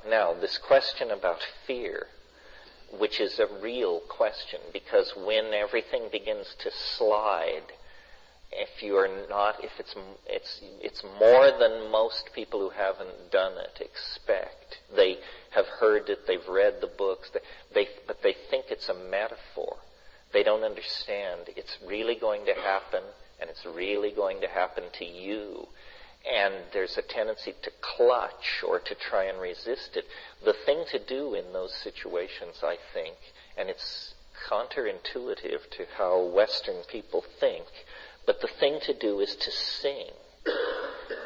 Now, this question about fear, which is a real question, because when everything begins to slide, if it's more than most people who haven't done it expect. They have heard it, they've read the books, but they think it's a metaphor. They don't understand it's really going to happen, and it's really going to happen to you. And there's a tendency to clutch or to try and resist it. The thing to do in those situations, I think, and it's counterintuitive to how Western people think, but the thing to do is to sing,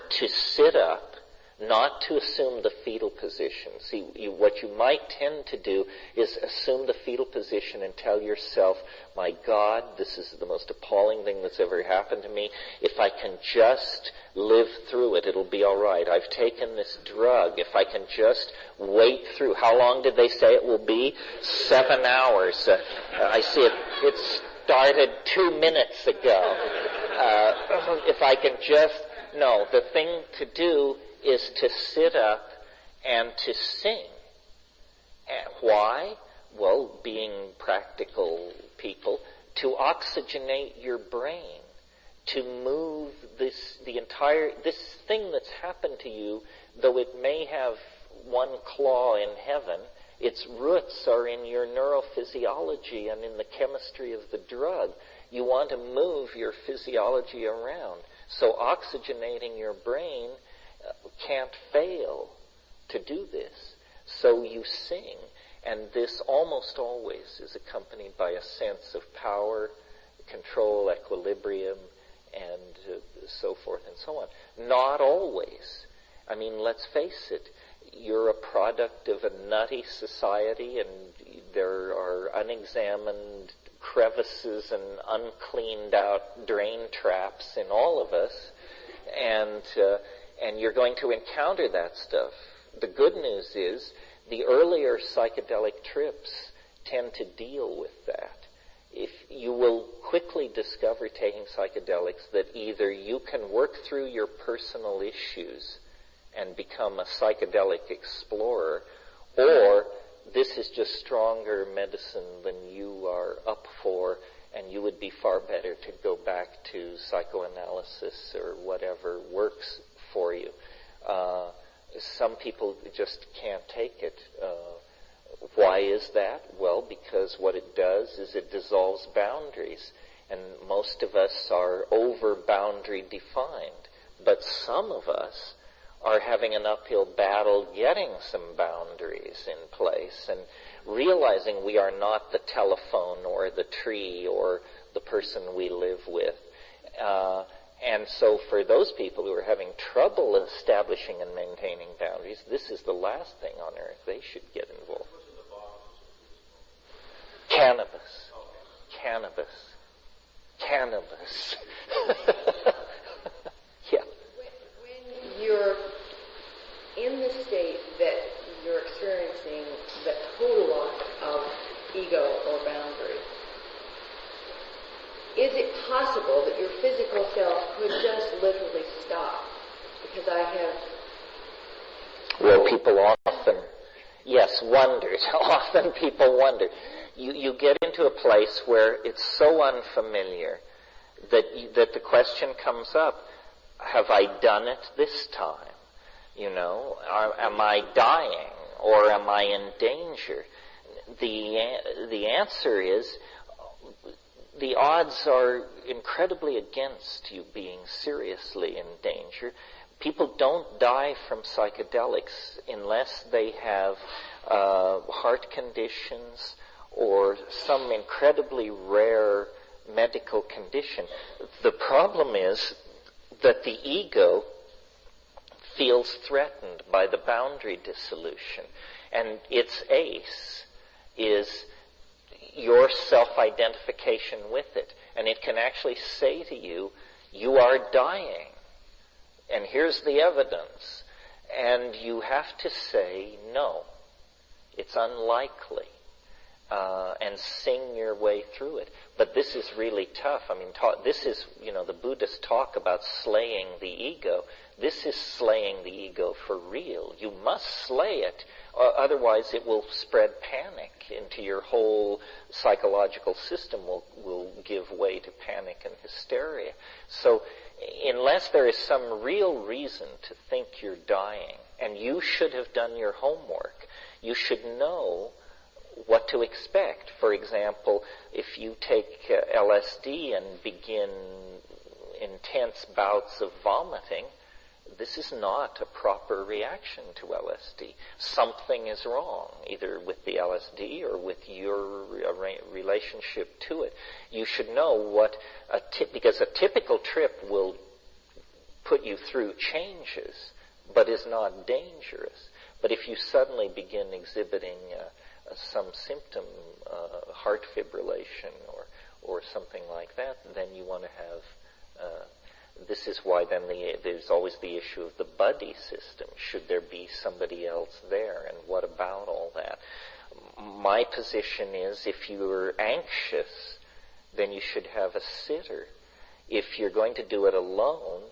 to sit up, not to assume the fetal position. See, what you might tend to do is assume the fetal position and tell yourself, my God, this is the most appalling thing that's ever happened to me. If I can just live through it, it'll be all right. I've taken this drug. If I can just wait through. How long did they say it will be? 7 hours. I see it started 2 minutes ago. If I can just... No, the thing to do is to sit up and to sing. And why? Well, being practical people, to oxygenate your brain, to move this thing that's happened to you, though it may have one claw in heaven, its roots are in your neurophysiology and in the chemistry of the drug. You want to move your physiology around. So oxygenating your brain can't fail to do this. So you sing, and this almost always is accompanied by a sense of power, control, equilibrium, and so forth and so on. Not always. I mean, let's face it, you're a product of a nutty society, and there are unexamined crevices and uncleaned out drain traps in all of us, and you're going to encounter that stuff. The good news is the earlier psychedelic trips tend to deal with that. If you will quickly discover taking psychedelics that either you can work through your personal issues and become a psychedelic explorer, or this is just stronger medicine than you are up for, and you would be far better to go back to psychoanalysis or whatever works for you. Some people just can't take it. Why is that? Well, because what it does is it dissolves boundaries, and most of us are over boundary defined, but some of us are having an uphill battle getting some boundaries in place and realizing we are not the telephone or the tree or the person we live with. And so for those people who are having trouble establishing and maintaining boundaries, this is the last thing on earth they should get involved. Cannabis. Cannabis. Cannabis. Yeah. When you're in the state that you're experiencing the total loss of ego or boundary, is it possible that your physical self could just literally stop? Because I have... Well, people often, yes, wondered. Often people wonder. You get into a place where it's so unfamiliar that the question comes up, have I done it this time? You know, am I dying or am I in danger? The answer is the odds are incredibly against you being seriously in danger. People don't die from psychedelics unless they have heart conditions or some incredibly rare medical condition. The problem is that the ego feels threatened by the boundary dissolution, and its ace is your self-identification with it. And it can actually say to you, you are dying, and here's the evidence. And you have to say, no, it's unlikely. and sing your way through it. But this is really tough. I mean, this is, the Buddhists talk about slaying the ego. This is slaying the ego for real. You must slay it, otherwise it will spread panic into your whole psychological system, will give way to panic and hysteria. So unless there is some real reason to think you're dying, and you should have done your homework, you should know what to expect. For example, if you take LSD and begin intense bouts of vomiting, this is not a proper reaction to LSD. Something is wrong, either with the LSD or with your relationship to it. You should know because a typical trip will put you through changes, but is not dangerous. But if you suddenly begin exhibiting some symptom, heart fibrillation or something like that, then you want to have, this is why then there's always the issue of the buddy system. Should there be somebody else there, and what about all that? My position is, if you're anxious, then you should have a sitter. If you're going to do it alone,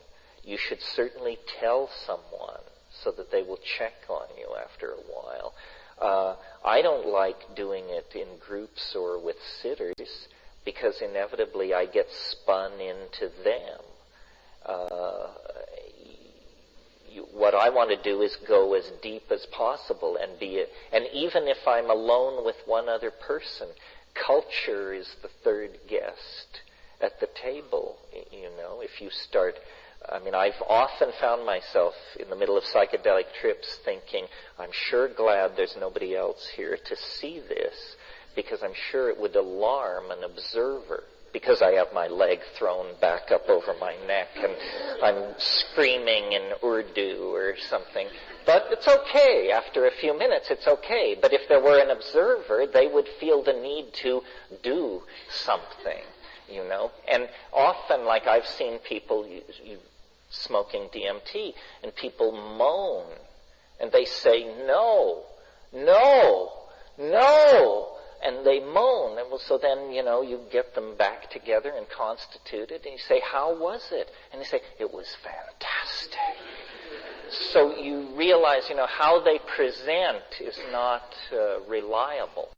you should certainly tell someone so that they will check on you after a while. I don't like doing it in groups or with sitters because inevitably I get spun into them. What I want to do is go as deep as possible and and even if I'm alone with one other person, culture is the third guest at the table. If you start, I've often found myself in the middle of psychedelic trips thinking, I'm sure glad there's nobody else here to see this, because I'm sure it would alarm an observer, because I have my leg thrown back up over my neck and I'm screaming in Urdu or something. But it's okay. After a few minutes, it's okay. But if there were an observer, they would feel the need to do something, And often, like I've seen people smoking DMT, and people moan, and they say, no, no, no, and they moan. And so then, you get them back together and constituted, and you say, how was it? And they say, it was fantastic. So you realize, how they present is not reliable.